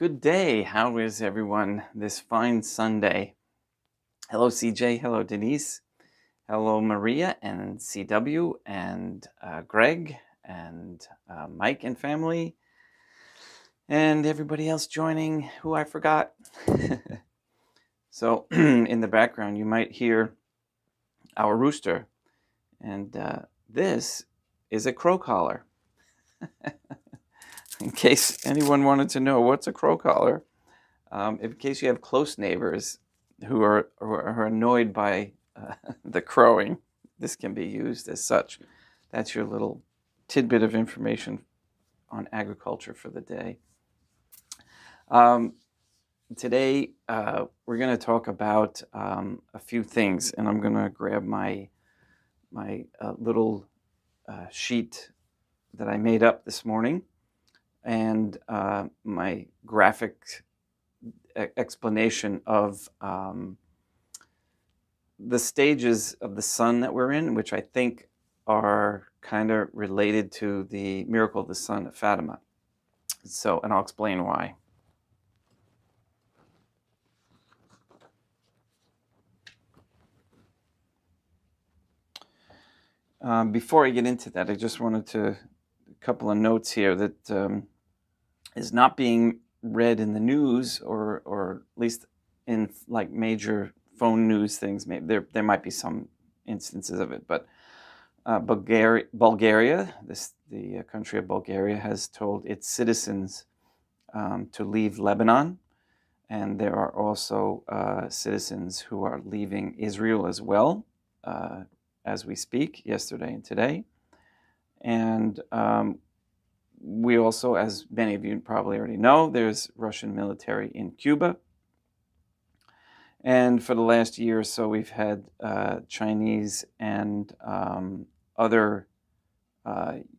Good day. How is everyone this fine Sunday? Hello, CJ. Hello, Denise. Hello, Maria and CW and Greg and Mike and family and everybody else joining who I forgot. So in the background, you might hear our rooster. And this is a crow collar. In case anyone wanted to know what's a crow collar, in case you have close neighbors who are annoyed by the crowing, this can be used as such. That's your little tidbit of information on agriculture for the day. Today, we're going to talk about a few things, and I'm going to grab my little sheet that I made up this morning and my graphic explanation of the stages of the sun that we're in, which I think are kind of related to the miracle of the sun at Fatima. So, and I'll explain why. Before I get into that, I just wanted to, a couple of notes here that is not being read in the news, or at least in like major phone news things. Maybe there might be some instances of it, but Bulgaria, the country of Bulgaria, has told its citizens to leave Lebanon, and there are also citizens who are leaving Israel as well, as we speak, yesterday and today. And we also, as many of you probably already know, there's Russian military in Cuba. And for the last year or so, we've had Chinese and other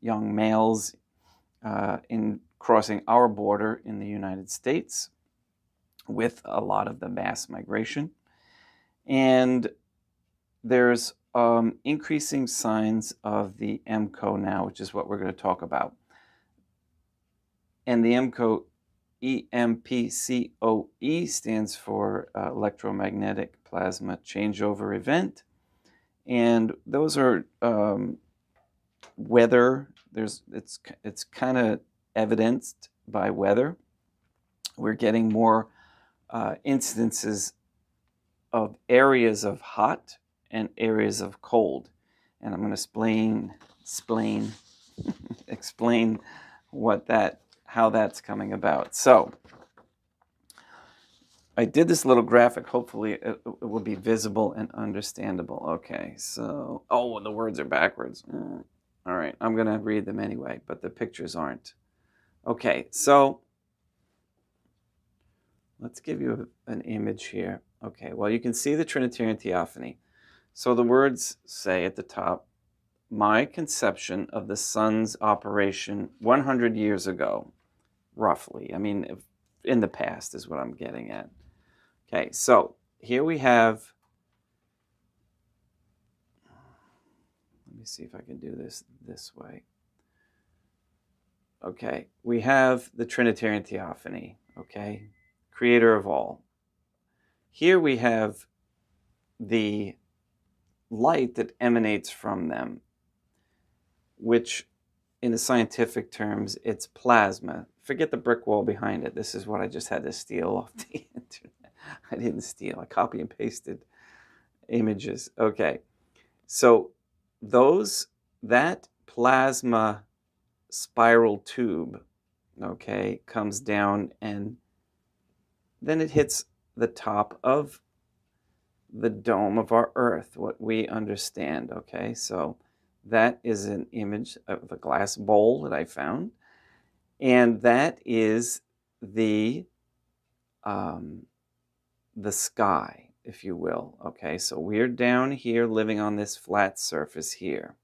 young males in crossing our border in the United States with a lot of the mass migration. And there's increasing signs of the EMCO now, which is what we're going to talk about. And the EMCO, EMPCOE, stands for electromagnetic plasma changeover event. And those are weather. It's kind of evidenced by weather. We're getting more instances of areas of hot and areas of cold. And I'm going to explain how that's coming about. So I did this little graphic. Hopefully it will be visible and understandable. Okay, so, the words are backwards. All right, I'm going to read them anyway, but the pictures aren't. Okay, so let's give you an image here. Okay, well, you can see the Trinitarian Theophany. So the words say at the top, my conception of the sun's operation 100 years ago, roughly. I mean, in the past is what I'm getting at. Okay, so here we have, let me see if I can do this way. Okay, we have the Trinitarian Theophany, okay, creator of all. Here we have the light that emanates from them, which in the scientific terms, it's plasma. Forget the brick wall behind it. This is what I just had to steal off the internet. I didn't steal. I copy and pasted images. Okay. So that plasma spiral tube, okay, comes down and then it hits the top of the dome of our Earth, what we understand, okay? So that is an image of a glass bowl that I found. And that is the sky, if you will, okay? So we're down here living on this flat surface here.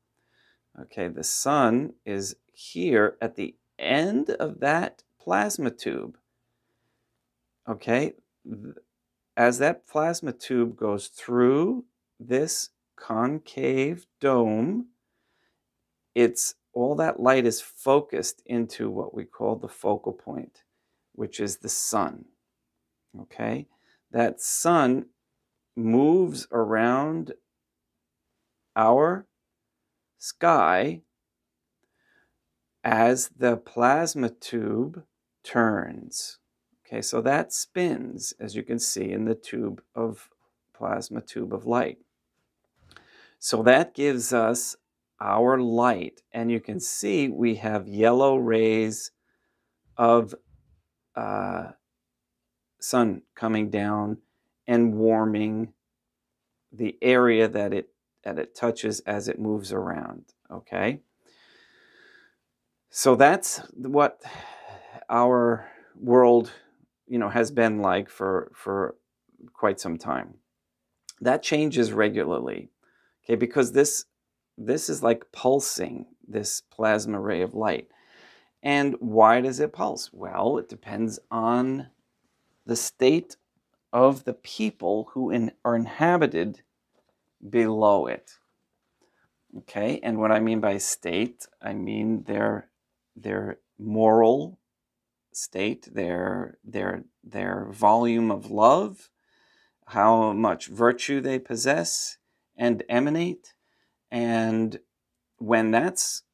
Okay, the sun is here at the end of that plasma tube. Okay, as that plasma tube goes through this concave dome, all that light is focused into what we call the focal point, which is the sun. Okay? That sun moves around our sky as the plasma tube turns. Okay, so that spins, as you can see in the plasma tube of light. So that gives us our light, and you can see we have yellow rays of sun coming down and warming the area that it touches as it moves around. Okay, so that's what our world, has been like for quite some time. That changes regularly. Okay, because this is like pulsing, this plasma ray of light. And why does it pulse? Well, it depends on the state of the people who are inhabited below it. Okay, and what I mean by state, I mean their moral state, their volume of love, how much virtue they possess and emanate. And when that's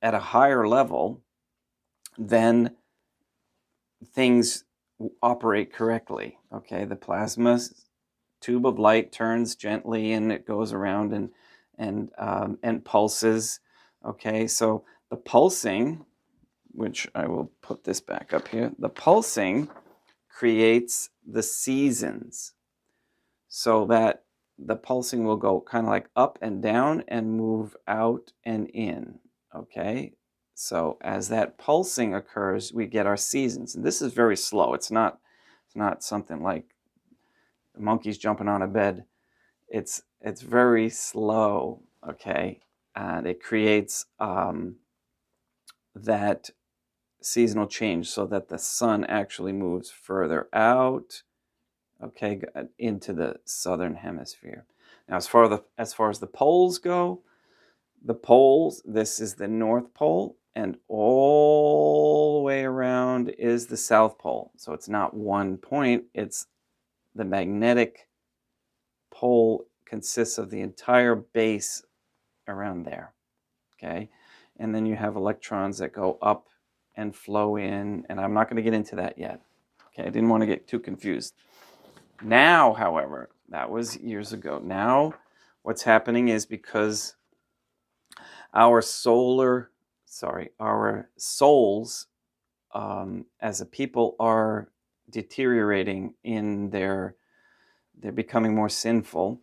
at a higher level, then things operate correctly. Okay, the plasma tube of light turns gently and it goes around and pulses. Okay, so the pulsing, which I will put this back up here, the pulsing creates the seasons, so that the pulsing will go kind of like up and down and move out and in. Okay, so as that pulsing occurs, we get our seasons, and this is very slow. It's not something like monkeys jumping on a bed. It's very slow. Okay, and it creates that seasonal change so that the sun actually moves further out, okay, into the southern hemisphere. Now, as far as the poles go, this is the North Pole, and all the way around is the South Pole. So it's not one point, it's the magnetic pole consists of the entire base around there, okay? And then you have electrons that go up and flow in, and I'm not going to get into that yet. Okay, I didn't want to get too confused. Now, however, that was years ago. Now, what's happening is because our souls, as a people, are deteriorating they're becoming more sinful.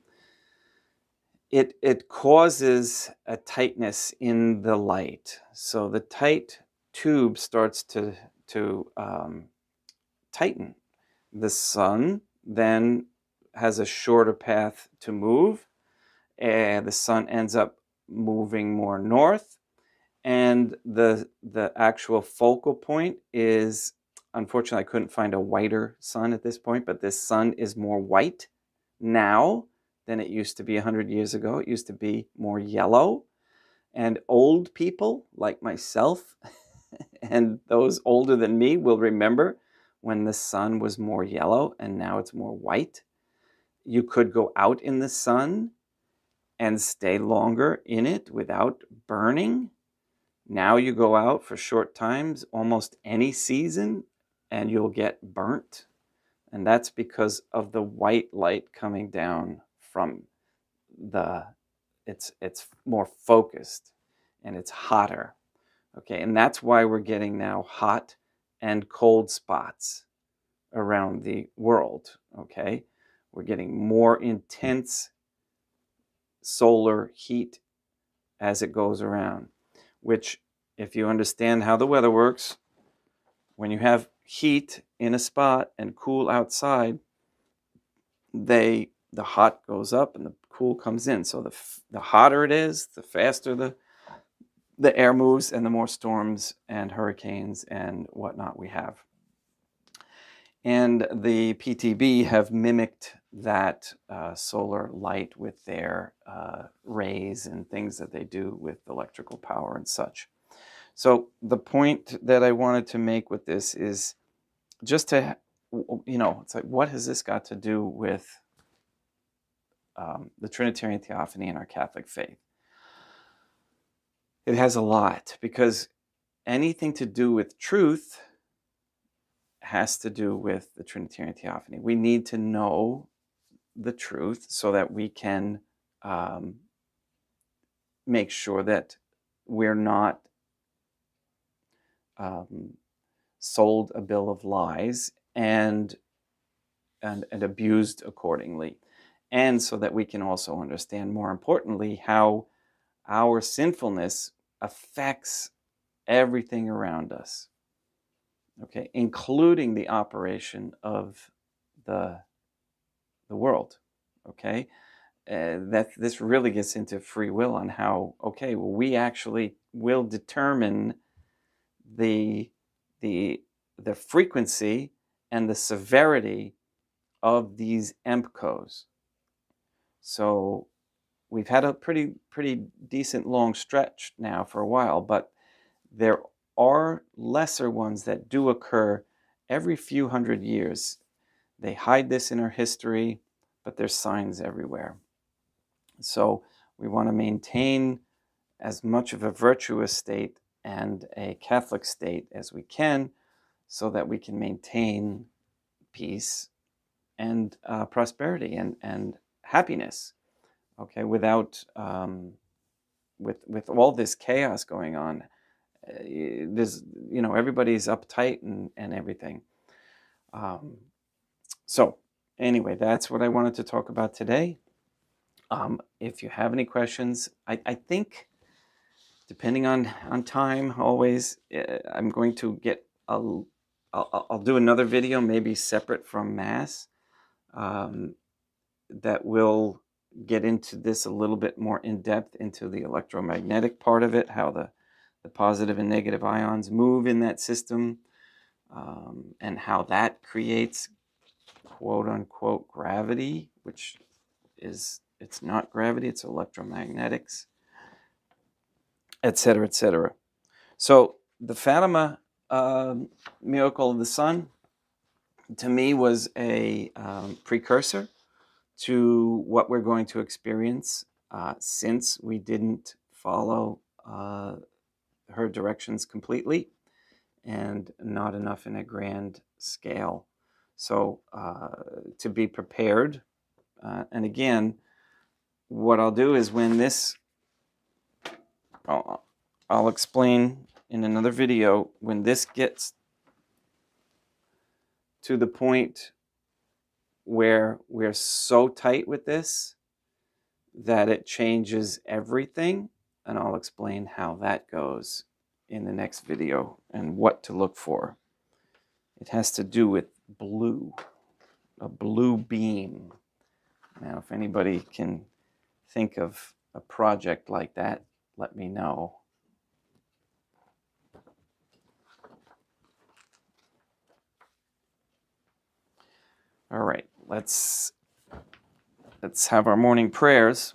It causes a tightness in the light. So the tight tube starts to tighten. The sun then has a shorter path to move, and the sun ends up moving more north, and the actual focal point is, unfortunately, I couldn't find a whiter sun at this point, but this sun is more white now than it used to be 100 years ago. It used to be more yellow. And old people like myself and those older than me will remember when the sun was more yellow and now it's more white. You could go out in the sun and stay longer in it without burning. Now you go out for short times, almost any season, and you'll get burnt. And that's because of the white light coming down from it's more focused and it's hotter. Okay, and that's why we're getting now hot and cold spots around the world. Okay, we're getting more intense solar heat as it goes around, which, if you understand how the weather works, when you have heat in a spot and cool outside, the hot goes up and the cool comes in. So the hotter it is, the faster the air moves and the more storms and hurricanes and whatnot we have. And the PTB have mimicked that solar light with their rays and things that they do with electrical power and such. So the point that I wanted to make with this is just to, it's like, what has this got to do with the Trinitarian Theophany and our Catholic faith? It has a lot, because anything to do with truth has to do with the Trinitarian Theophany. We need to know the truth so that we can make sure that we're not sold a bill of lies and abused accordingly. And so that we can also understand, more importantly, how our sinfulness affects everything around us, okay, including the operation of the world, okay? That this really gets into free will on how, okay, well, we actually will determine the frequency and the severity of these EMPCOs. So we've had a pretty decent long stretch now for a while, but there are lesser ones that do occur every few hundred years. They hide this in our history, but there's signs everywhere. So we want to maintain as much of a virtuous state and a Catholic state as we can, so that we can maintain peace and prosperity and happiness, okay, without with all this chaos going on. There's, everybody's uptight and everything. So anyway, that's what I wanted to talk about today. If you have any questions, I think, depending on time, always, I'm going to get I'll do another video, maybe separate from Mass, that will get into this a little bit more in depth, into the electromagnetic part of it, how the positive and negative ions move in that system, and how that creates quote unquote gravity, which it's not gravity, it's electromagnetics, etc., etc. So the Fatima miracle of the sun, to me, was a precursor to what we're going to experience, since we didn't follow her directions completely, and not enough in a grand scale. So to be prepared, and again, what I'll do is, when this, I'll explain in another video, when this gets to the point where we're so tight with this that it changes everything, and I'll explain how that goes in the next video and what to look for. It has to do with blue, a blue beam. Now, if anybody can think of a project like that, let me know. All right, let's have our morning prayers.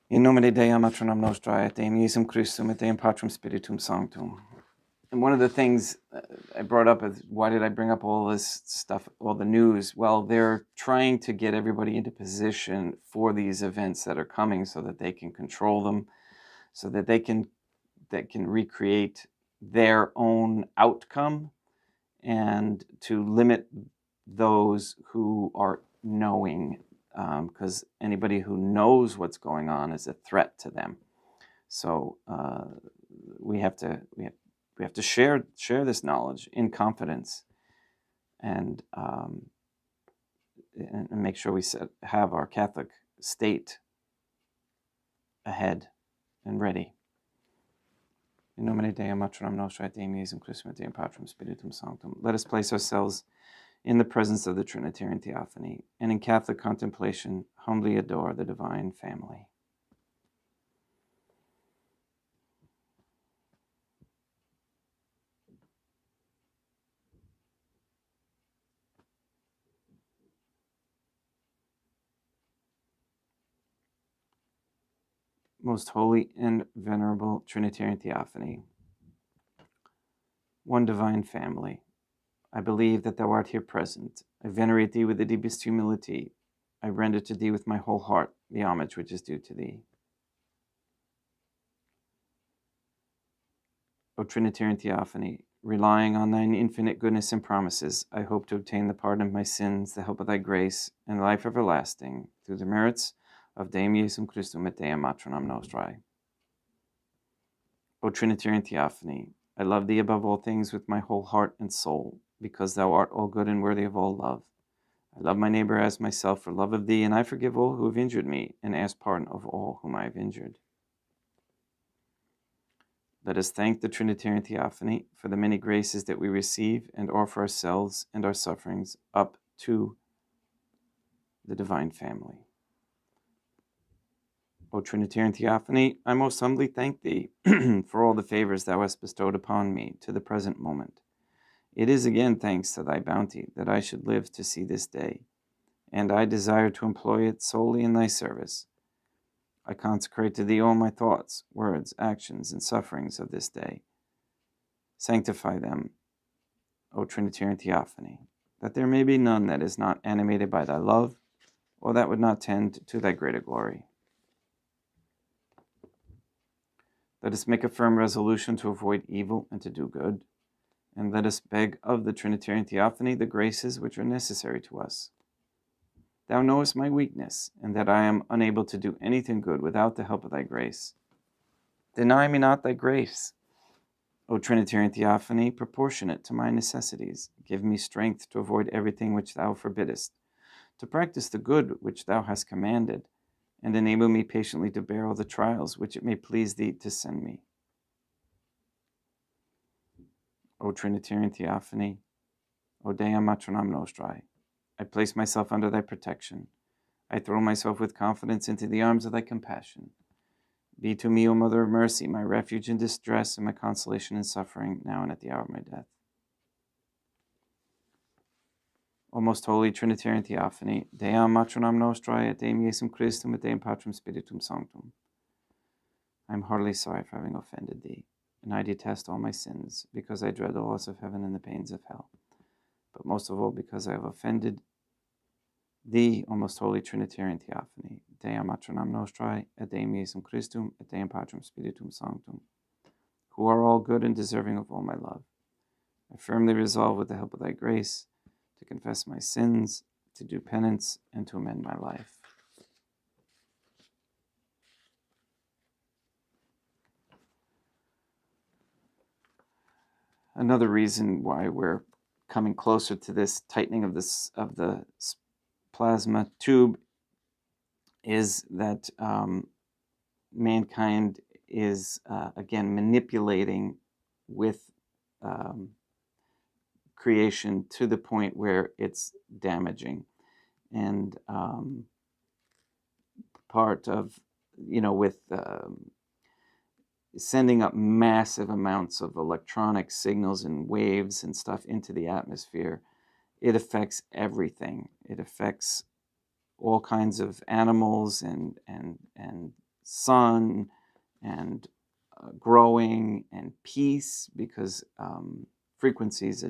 In nomine Dei, Matronam Nostrae, et Deum Iesum Christum, et Deum Patrum Spiritum Sanctum. And one of the things I brought up is, why did I bring up all this stuff, all the news? Well, they're trying to get everybody into position for these events that are coming, so that they can control them, so that they can recreate their own outcome, and to limit those who are knowing, because anybody who knows what's going on is a threat to them. So we have to share this knowledge in confidence, and make sure we have our Catholic state ahead and ready. In nomine Dei, Matronam Nostrae, et Deum Iesum Christum, et Deum Patrum Spiritum Sanctum. Let us place ourselves in the presence of the Trinitarian Theophany, and in Catholic contemplation humbly adore the Divine Family. Most holy and venerable Trinitarian Theophany, one divine family, I believe that thou art here present. I venerate thee with the deepest humility. I render to thee with my whole heart the homage which is due to thee. O Trinitarian Theophany, relying on thine infinite goodness and promises, I hope to obtain the pardon of my sins, the help of thy grace, and life everlasting, through the merits of Deum Iesum Christum et Deum Matronam Nostrae. O Trinitarian Theophany, I love thee above all things with my whole heart and soul, because thou art all good and worthy of all love. I love my neighbor as myself for love of thee, and I forgive all who have injured me, and ask pardon of all whom I have injured. Let us thank the Trinitarian Theophany for the many graces that we receive and offer ourselves and our sufferings up to the divine family. O Trinitarian Theophany, I most humbly thank thee for all the favors thou hast bestowed upon me to the present moment. It is again thanks to thy bounty that I should live to see this day, and I desire to employ it solely in thy service. I consecrate to thee all my thoughts, words, actions, and sufferings of this day. Sanctify them, O Trinitarian Theophany, that there may be none that is not animated by thy love, or that would not tend to thy greater glory. Let us make a firm resolution to avoid evil and to do good, and let us beg of the Trinitarian Theophany the graces which are necessary to us. Thou knowest my weakness, and that I am unable to do anything good without the help of thy grace. Deny me not thy grace, O Trinitarian Theophany, proportionate to my necessities. Give me strength to avoid everything which thou forbiddest, to practice the good which thou hast commanded, and enable me patiently to bear all the trials which it may please thee to send me. O Trinitarian Theophany, O Deum Matronam Nostrae, I place myself under thy protection. I throw myself with confidence into the arms of thy compassion. Be to me, O Mother of Mercy, my refuge in distress and my consolation in suffering, now and at the hour of my death. O most holy Trinitarian Theophany, Deum Matronam Nostrae, et Deum Iesum Christum, et Deum Patrum Spiritum Sanctum. I am heartily sorry for having offended thee, and I detest all my sins, because I dread the loss of heaven and the pains of hell, but most of all because I have offended thee, O most holy Trinitarian Theophany, Deum Matronam Nostrae, et Deum Iesum Christum, et Deum Patrum Spiritum Sanctum, who are all good and deserving of all my love. I firmly resolve, with the help of thy grace, to confess my sins, to do penance, and to amend my life. Another reason why we're coming closer to this tightening of the plasma tube is that mankind is again manipulating with creation to the point where it's damaging, and part of with sending up massive amounts of electronic signals and waves and stuff into the atmosphere, it affects everything. It affects all kinds of animals and sun and growing and peace, because frequencies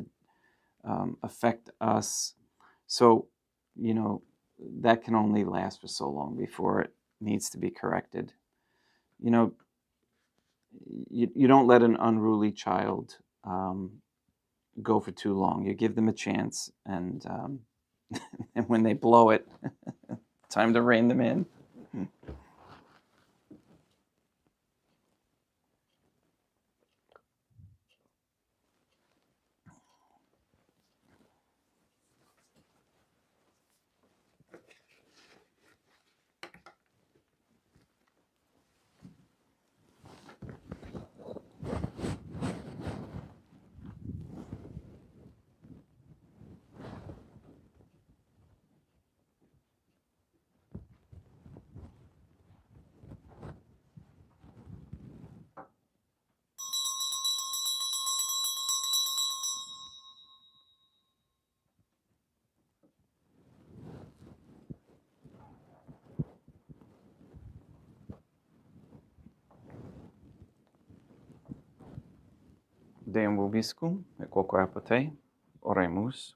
affect us. So, that can only last for so long before it needs to be corrected. You don't let an unruly child go for too long. You give them a chance, and and when they blow it, time to rein them in. Deum vobiscum, et quoque apotei, oremus.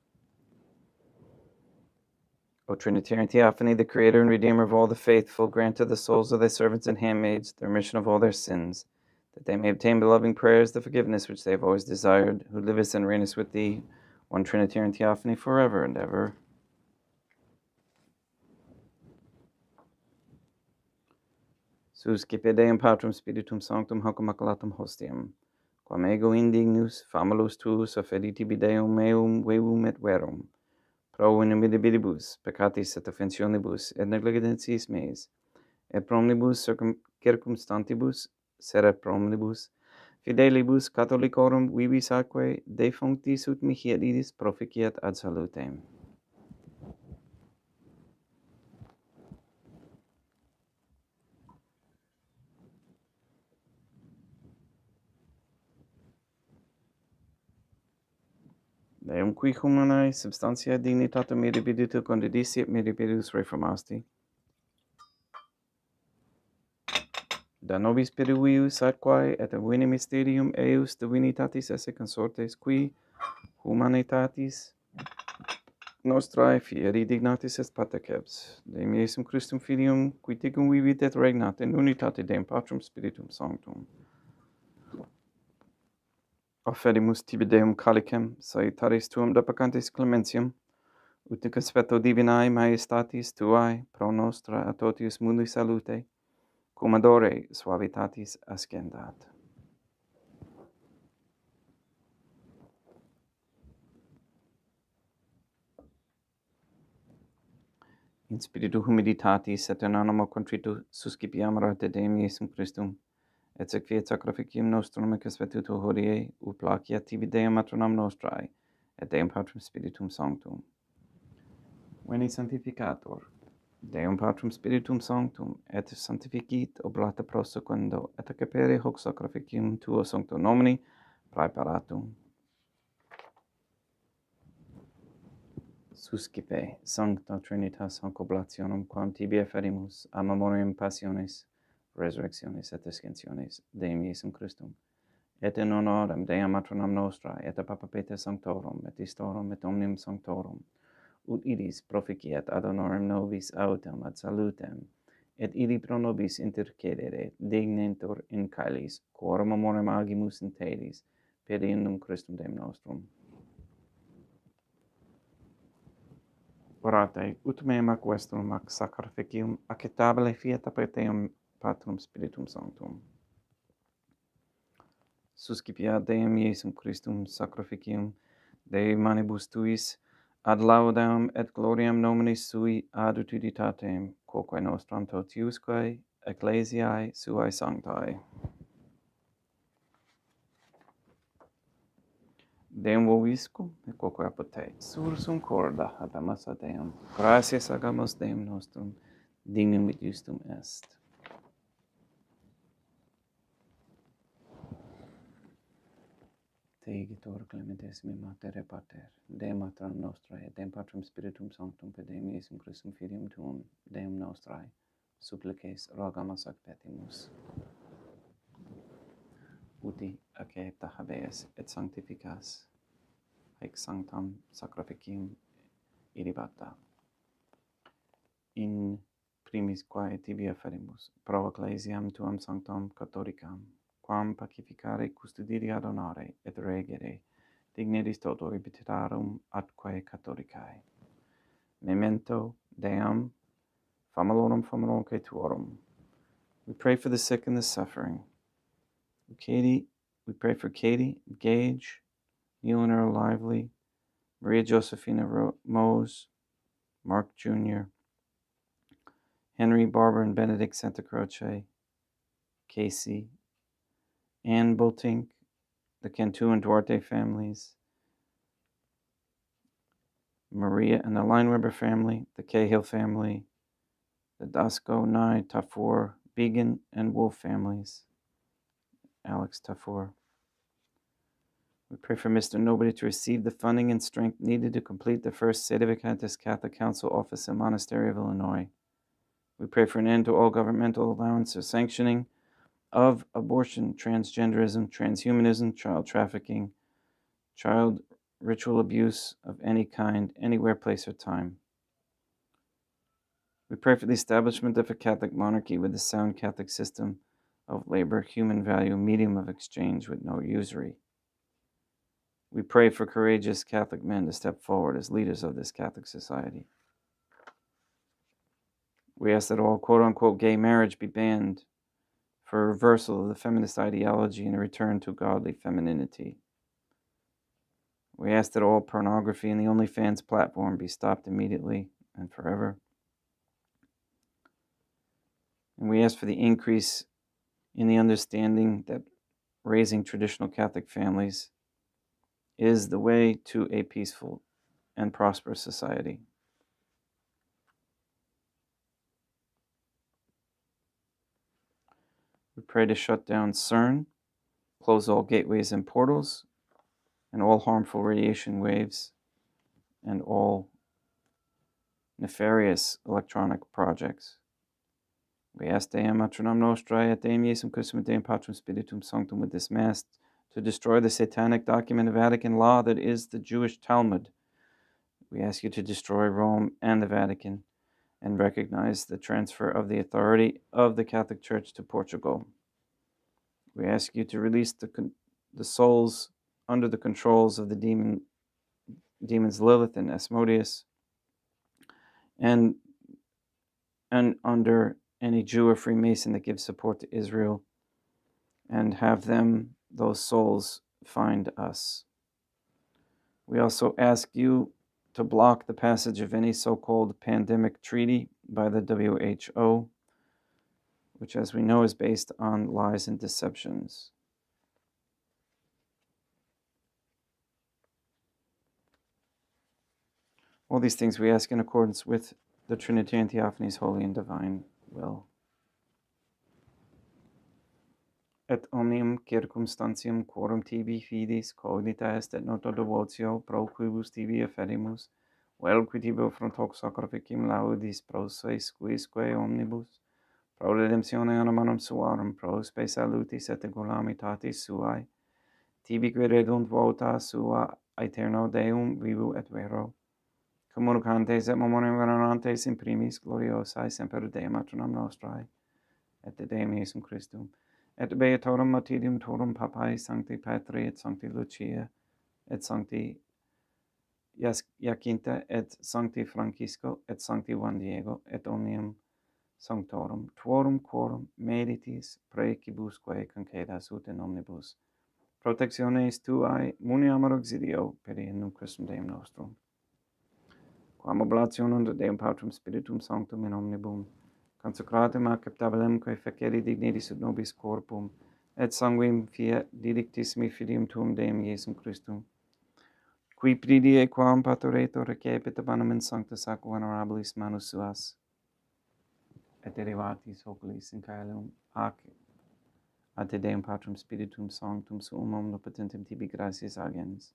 O Trinitarian Theophany, the Creator and Redeemer of all the faithful, grant to the souls of thy servants and handmaids the remission of all their sins, that they may obtain by loving prayers the forgiveness which they have always desired, who livest and reignest with thee, one Trinitarian Theophany, forever and ever. Suscipe Deum Patrum Spiritum Sanctum hoc immaculatum hostiam, quam ego indignus, famulus tuus, offenditibi Deum meum vevum et verum, pro inimitabibus, peccatis et offensionibus, et negligentiis meis, et promnibus circumstantibus, sed promnibus, fidelibus Catholicorum vivis atque defunctis ut mihi et idis proficiat ad salutem. Deum qui humanae substantia dignitatem mirabilitu condidisi et mirabilis reformasti. Da nobis perivius atquae et vini mysterium eius divinitatis esse consortes qui humanitatis nostrae fieri dignatis est pateceps. Deum Iesum Christum Filium, qui tecum vivit et regnat in unitate Deum Patrum Spiritum Sanctum. Offerimus tibi Deum calicem, salutaris tuum deprecantis clementiam, ut in conspecto divinae majestatis tuae pro nostra a totius mundi salute, cum adore suavitatis ascendat. In spiritu humilitatis et in animo contrito suscipiamur te Deum Iesum Christum, et sequiet sacrificium nostrum in conspectu hodie, ut placiat tibi Deum matronam nostrae, et Deum Patrum Spiritum Sanctum. Veni sanctificator, Deum Patrum Spiritum Sanctum, et sanctificit oblata pro secundo, et acapere hoc sacrificium tuo sancto nomini praeparatum. Suscipe Sancta Trinitas hoc oblationem quam tibi efferimus a memoriam passiones, resurrectionis et ascensiones Deum Iesum Christum, et in honorem Deum matronam nostrae, et a Papa Peter Sanctorum, et Istorum, et omnium Sanctorum, ut idis proficiat ad honorem nobis autem ad salutem, et ili pro nobis intercedere dignentur in caelis, quorum amorem agimus in telis, per innum Christum Deum nostrum. Orate, ut meum ac vestrum ac sacrificium acceptabile fiat apud Deum Patrum Spiritum Sanctum. Suscipiat Deum Iesum Christum sacrificium Dei manibus tuis, ad laudam et gloriam nominis sui ad utilitatem, quoque nostram totiusque ecclesiae suae sanctae. Deum vobiscum, et quoque apotei, sursum corda habemus ad Deum. Gratias agamus Deum nostrum, dignum et justum est. Te igitur clementissimi mater pater, Deum matram nostrae, et Deum Patrum Spiritum Sanctum, per Deum Iesum Christum Filium Tuum, Deum nostrae, supplices rogamus ac petimus. Uti accepta habeas et sanctificas, haec sanctam sacrificium irribata. In primis quae tibi offerimus, pro ecclesiam tuam sanctam catholicam, quam pacificare, custodire ad honore, et regere, digneris toto ibiterarum atque catholicae. Memento Deum, famulorum famulumque tuorum. We pray for the sick and the suffering. We pray for Katie, Gage, Neil and Earl Lively, Maria Josephina Mose, Mark Jr., Henry, Barbara, and Benedict Santa Croce, Casey, Anne Boltink, the Cantu and Duarte families, Maria and the Lineweber family, the Cahill family, the Dasco, Nye, Tafour, Began, and Wolf families, Alex Tafour. We pray for Mr. Nobody to receive the funding and strength needed to complete the first Sedevacantist Catholic Council office in Monastery of Illinois. We pray for an end to all governmental allowance or sanctioning of abortion, transgenderism, transhumanism, child trafficking, child ritual abuse of any kind, anywhere, place, or time. We pray for the establishment of a Catholic monarchy with a sound Catholic system of labor, human value, medium of exchange with no usury. We pray for courageous Catholic men to step forward as leaders of this Catholic society. We ask that all quote-unquote gay marriage be banned, for a reversal of the feminist ideology and a return to godly femininity. We ask that all pornography in the OnlyFans platform be stopped immediately and forever. And we ask for the increase in the understanding that raising traditional Catholic families is the way to a peaceful and prosperous society. We pray to shut down CERN, close all gateways and portals, and all harmful radiation waves, and all nefarious electronic projects. We ask Deum Matronam Nostrae et Deum Iesum Christum et Deum Patrum Spiritum Sanctum with this Mass to destroy the satanic document of Vatican law that is the Jewish Talmud. We ask you to destroy Rome and the Vatican and recognize the transfer of the authority of the Catholic Church to Portugal. We ask you to release the souls under the controls of the demons Lilith and Asmodeus, and under any Jew or Freemason that gives support to Israel, and have those souls, find us. We also ask you to block the passage of any so-called pandemic treaty by the WHO, which, as we know, is based on lies and deceptions. All these things we ask in accordance with the Trinitarian Theophany's holy and divine will. Et omnium circumstantium quorum tibi fidis cognita est et nota devotio pro quibus tibi afferimus, vel qui tibi front hoc sacrificium laudis pro seis quisque omnibus, pro redemptione animam suarum, pro spe salutis et calamitatis suae, tibi qui redunt vota sua aeterno Deum vivu et vero, communicantes et memoriam venerantes in primis gloriosae semper Dei matronam nostrae, et de Deum Iesum Christum, et beatorum martyrium torum papae sancti Petri et sancti Lucia et sancti Jacinta et sancti Francisco et sancti Juan Diego et omnium sanctorum tuorum quorum meditis praecibusque concedas ut in omnibus protectiones tuae muniamur auxilio per in Christum Deum nostrum, quam oblationem de Deum Patrum Spiritum Sanctum in omnibus consecratum acceptabilem quae feceri dignitis ut nobis corpum et sanguinem fiat didictissimi filium tuum Deum Iesum Christum, qui pridie quam paturetur recepit abanam in sancta sacra venerabilis manus suas, et derivatis oculis in caelum ac ad te Deum Patrum Spiritum Sanctum suum omnipotentem tibi gratias agens.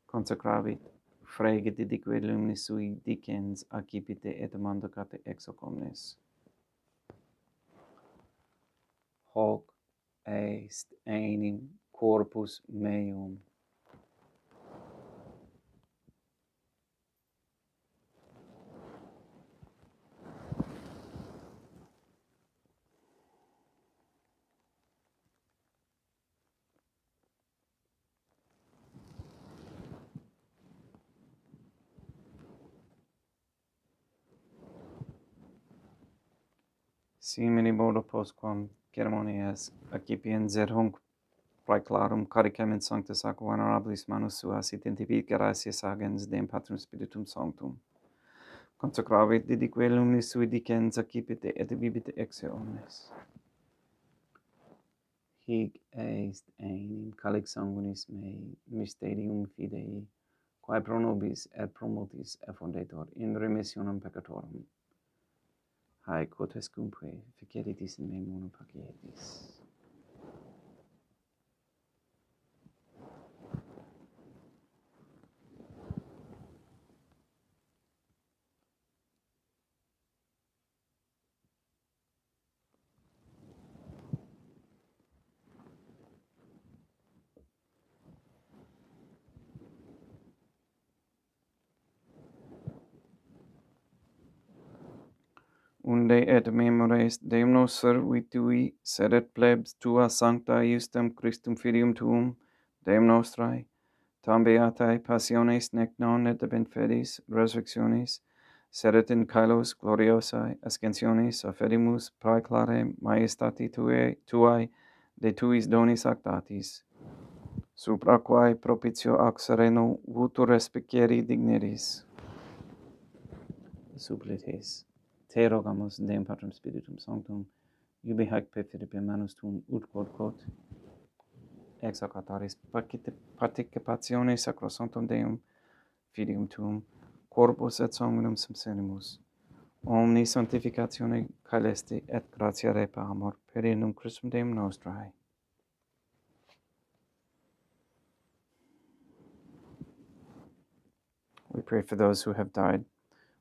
Consecravit frege didique luminis sui dicens accipite et mandacate ex hoc omnes. Hoc est enim corpus meum. Simini modo postquam ceremonias accipiens et hunc praeclarum caricem in sancta sacra venerabilis manus suas et intipit gratias agens Deum Patrum Spiritum Sanctum. Consecravit didique luminis sui dicens accipite et vivite ex omnes. Hic est enim calix sanguinis mei mysterium fidei, quae pro nobis et pro multis effundetur in remissionem peccatorum. Haec quotescumque feceritis in me mono pacietis. unde et memores Deum nos servitui, sed et plebs tua sancta iustem Christum filium tuum, Deum nostrae, tam beatae passiones nec non et ab infedis resurrectionis, sed et in caelos gloriosae ascensionis affedimus praeclare maestati tuae de tuis donis actatis, supra quae propitio ac sereno vutur respicieri digneris. Supplites. Te rogamus Deum Patrum Spiritum Sanctum, iubi haec per Philippi manus tuum ut quod ex hoc autaris participatione sacrosanctum Deum Filium tuum, corpus et sanguinum subsenimus, omni sanctificatione caelesti et gratia repa amor per innum Christum Deum nostrae. We pray for those who have died.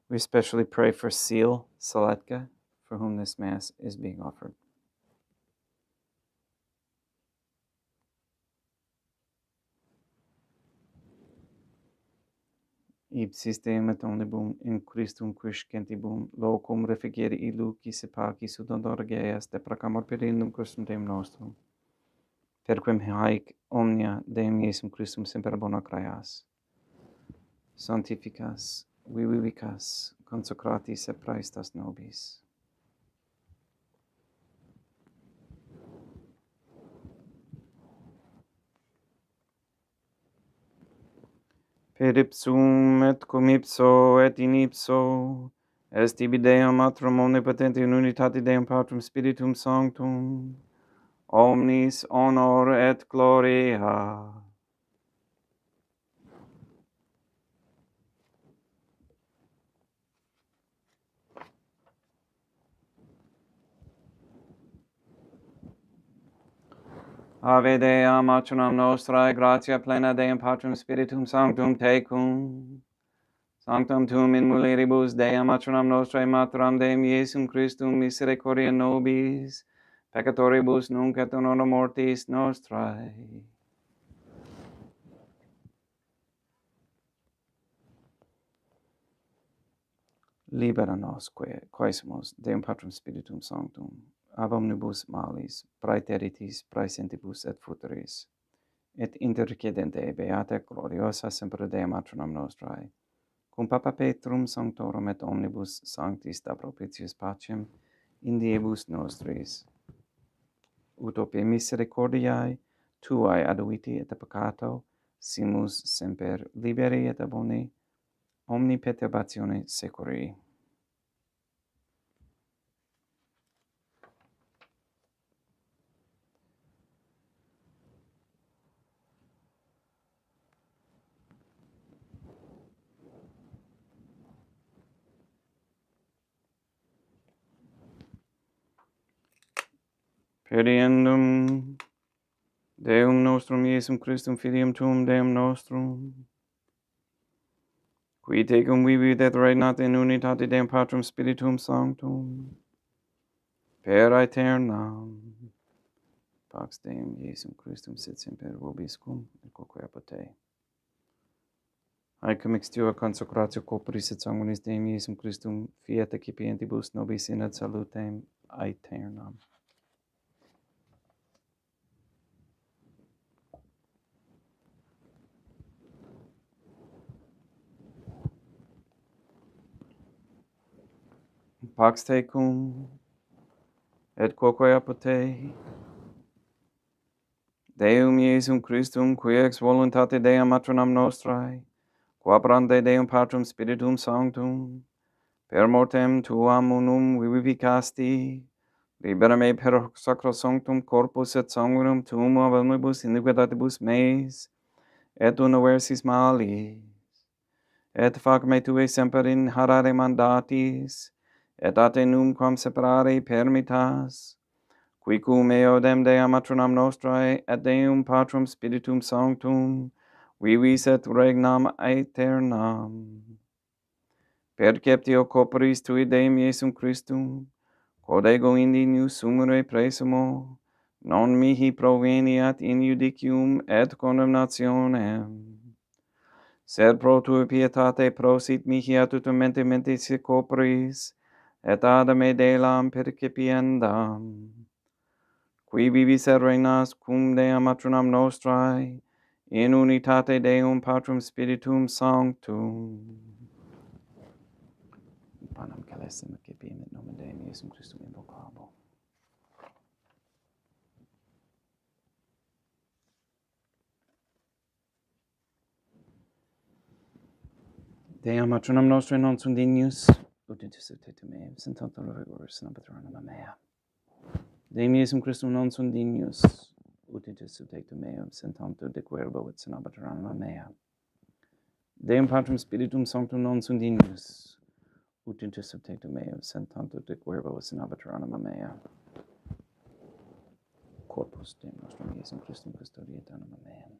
We especially pray for Seal Saletka, for whom this Mass is being offered. Ipsis Deum et omnibum in Christum quiscentibum locum refugiere illu qui se pacis ut odora geas deprecamur per innum Christum Deum nostrum. Per quem haec omnia Deum Iesum Christum semper bona creas. Sanctificas, vivicas, consecratis et praestas nobis. Per ipsum et cum ipso et in ipso est ibi Deum Matrum omnipotente in unitate Deum Patrum Spiritum Sanctum, omnis honor et gloria. Ave Dea matronam nostrae, gratia plena Deum Patrum Spiritum Sanctum tecum. Sanctum tuum in mulieribus Dea matronam nostrae, materam Deum Iesum Christum, misericordia nobis, peccatoribus nunc et in hora mortis nostrae. Libera nos, quaesimus, Deum Patrum Spiritum Sanctum, ab omnibus malis, praeteritis, praesentibus et futuris, et intercedente beata gloriosa semper Dea matronam nostrae, cum Papa Petrum Sanctorum et omnibus sanctis da propitius pacem in diebus nostris, ut ope misericordiae tuae aduiti et peccato, simus semper liberi et aboni, omni perturbatione securi. Pediendum Deum nostrum Iesum Christum Filium tuum Deum nostrum, qui tecum vivit et regnat in unitate Deum Patrum Spiritum Sanctum, per aeternam. Pax Deum Iesum Christum sit semper vobiscum, et quoque apud te. Haec mixtua consecratio corporis et sanguinis Deum Iesum Christum, fiat accipientibus nobis in et salutem aeternam. Pax tecum, et quoque apud te. Deum Iesum Christum, qui ex voluntate Deum matronam nostrae, qua brande Deum Patrum Spiritum Sanctum, per mortem tuam unum vivicasti, libera me per hoc sacrosanctum corpus et sanguinum tuum ab omnibus iniquitatibus meis, et universis malis, et fac me tue semper in harare mandatis, et ate numquam separare permittas, qui cum eodem Dea matronam nostrae, et Deum Patrum Spiritum Sanctum, vivis et regnam aeternam. Perceptio corporis tui Deum Iesum Christum, quod ego indinius sumere presumo, non mihi proveniat in judicium et condemnationem. Sed pro tue pietate prosit mihi ad tutum mente mentis corporis, et adame delam percipiendam, qui vivis et reinas cum Deum matronam nostrae, in unitate Deum Patrum Spiritum Sanctum. Panem calessim accipiam et nomen Deum Iesum Christum invocabo. Deum matronam nostrae non sunt dignus, ut intercedete meum, sentanto rigoris in patronum mea. Deum Iesum Christum non sunt dignus, ut intercedete meum, sentanto de querbo et sina patronum mea. Deum Patrum Spiritum Sanctum non sunt dignus, ut intercedete meum, sentanto de querbo et sina patronum mea. Corpus Deum nostrum Iesum Christum custodiet anima meam.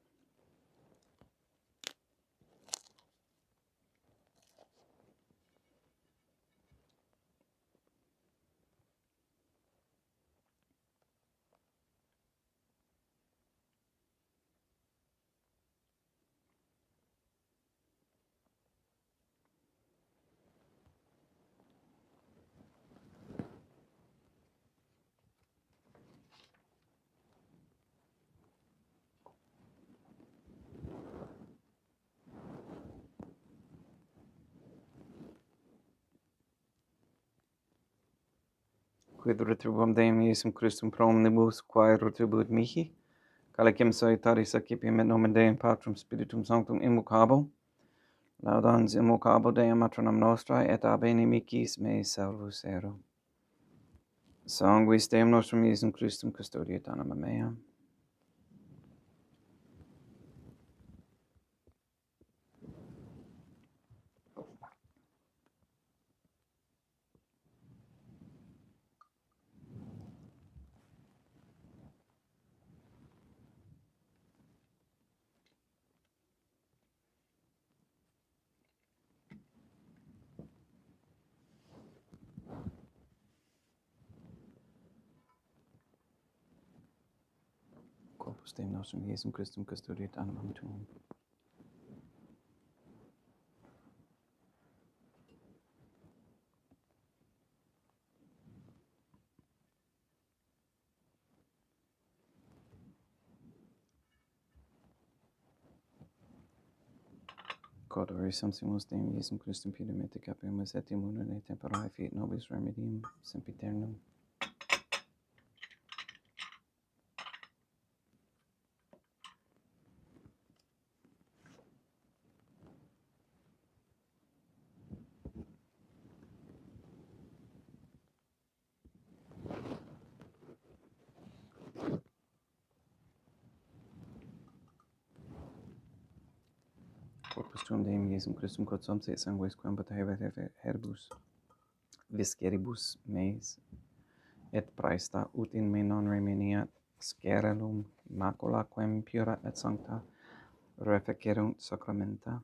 Quid retribuam Deum Iesum Christum pro omnibus quae retribuit mihi, calicem salutaris accipiam et nomen Deum Patrum Spiritum Sanctum invocabo, laudans invocabo Deum matronam nostrae, et ab inimicis mei salvus ero. Sanguis Deum nostrum Iesum Christum custodiet anima mea. Corpus Deum nostrum Iesum Christum custodiet animam tuum. Cordori sumpsimus Deum Iesum Christum pidem et capiamus et immune temperae fiat nobis remedium sempiternum. Corpus tuum Deum Iesum Christum quod sumpsi et sanguis quam patebat herbus visceribus meis, et praesta ut in me non remeniat scerellum macula quem pura et sancta refecerunt sacramenta.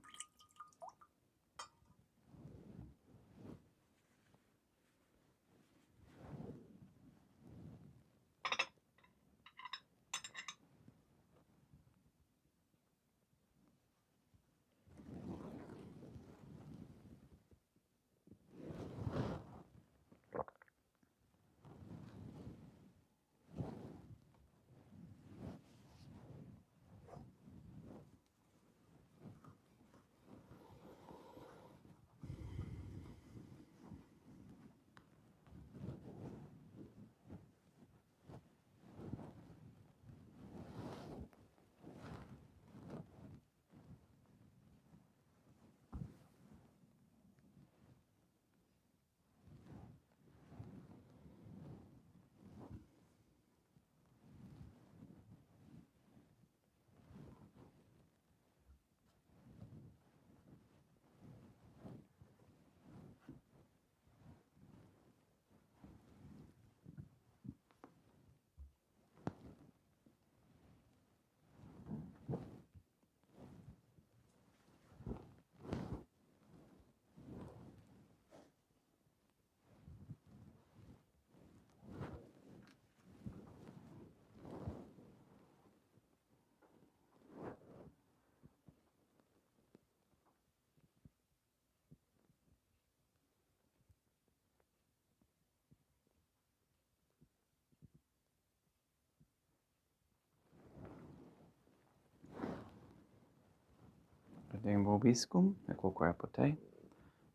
Deum vobiscum, et quoque te.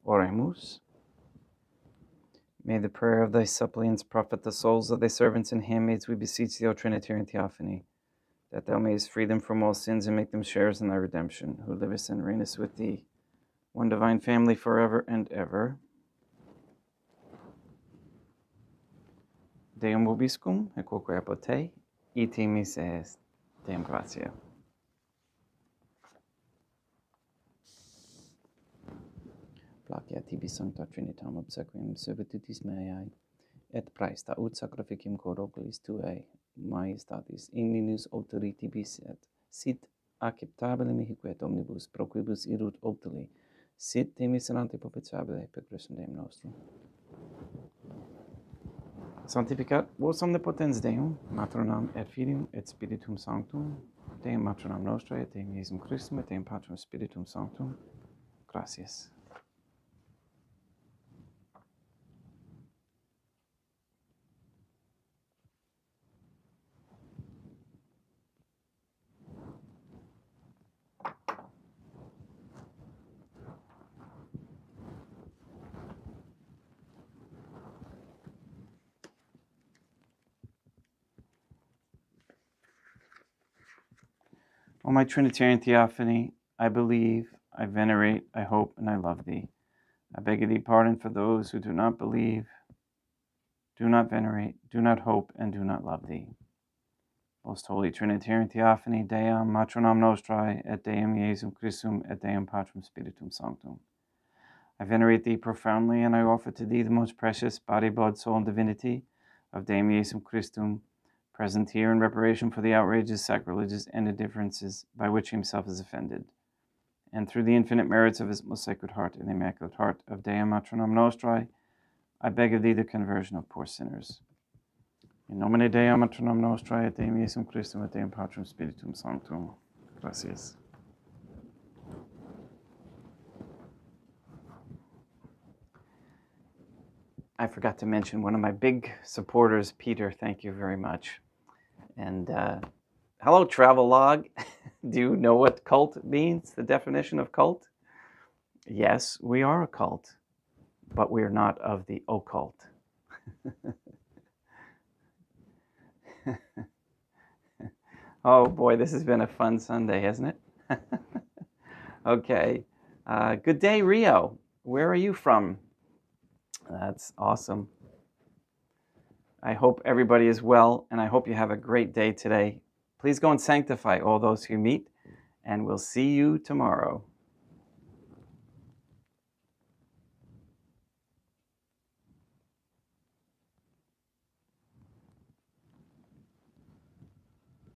Oremus. May the prayer of thy suppliants profit the souls of thy servants and handmaids, we beseech thee, O Trinitarian Theophany, that thou mayest free them from all sins and make them sharers in thy redemption, who livest and reignest with thee, one divine family, forever and ever. Deum vobiscum, et quoque te, ite mis est. Deum gratia. Placia tibi sancta Trinitam obsequium servitutis meae, et praesta ut sacrificium corporis tuae majestatis in minus autoritibus et sit acceptabile mihi et omnibus pro quibus irut optili sit te miserante propitiabile per Christum Deum nostrum. Sanctificat vos omnipotens Deum, Matronam et Filium et Spiritum Sanctum, Deum Matronam Nostrae et Deum Iesum Christum et Deum Patrum Spiritum Sanctum. Gracias. O my Trinitarian Theophany, I believe, I venerate, I hope, and I love thee. I beg of thee pardon for those who do not believe, do not venerate, do not hope, and do not love thee. Most Holy Trinitarian Theophany, Deum Matronam Nostrae, et Deum Iesum Christum, et Deum Patrum Spiritum Sanctum. I venerate thee profoundly, and I offer to thee the most precious body, blood, soul, and divinity of Deum Iesum Christum, present here in reparation for the outrages, sacrileges, and indifferences by which himself is offended, and through the infinite merits of his most sacred heart and the immaculate heart of Deum Matronam Nostrae, I beg of thee the conversion of poor sinners. In nomine Deum Matronam Nostrae, et Deum Iesum Christum, et Deum Patrum Spiritum Sanctum. Gracias. I forgot to mention one of my big supporters, Peter. Thank you very much. And hello, Travelog. Do you know what cult means? The definition of cult? Yes, we are a cult, but we are not of the occult. Oh boy, this has been a fun Sunday, hasn't it? Okay. Good day, Rio. Where are you from? That's awesome. I hope everybody is well, and I hope you have a great day today. Please go and sanctify all those who meet, and we'll see you tomorrow.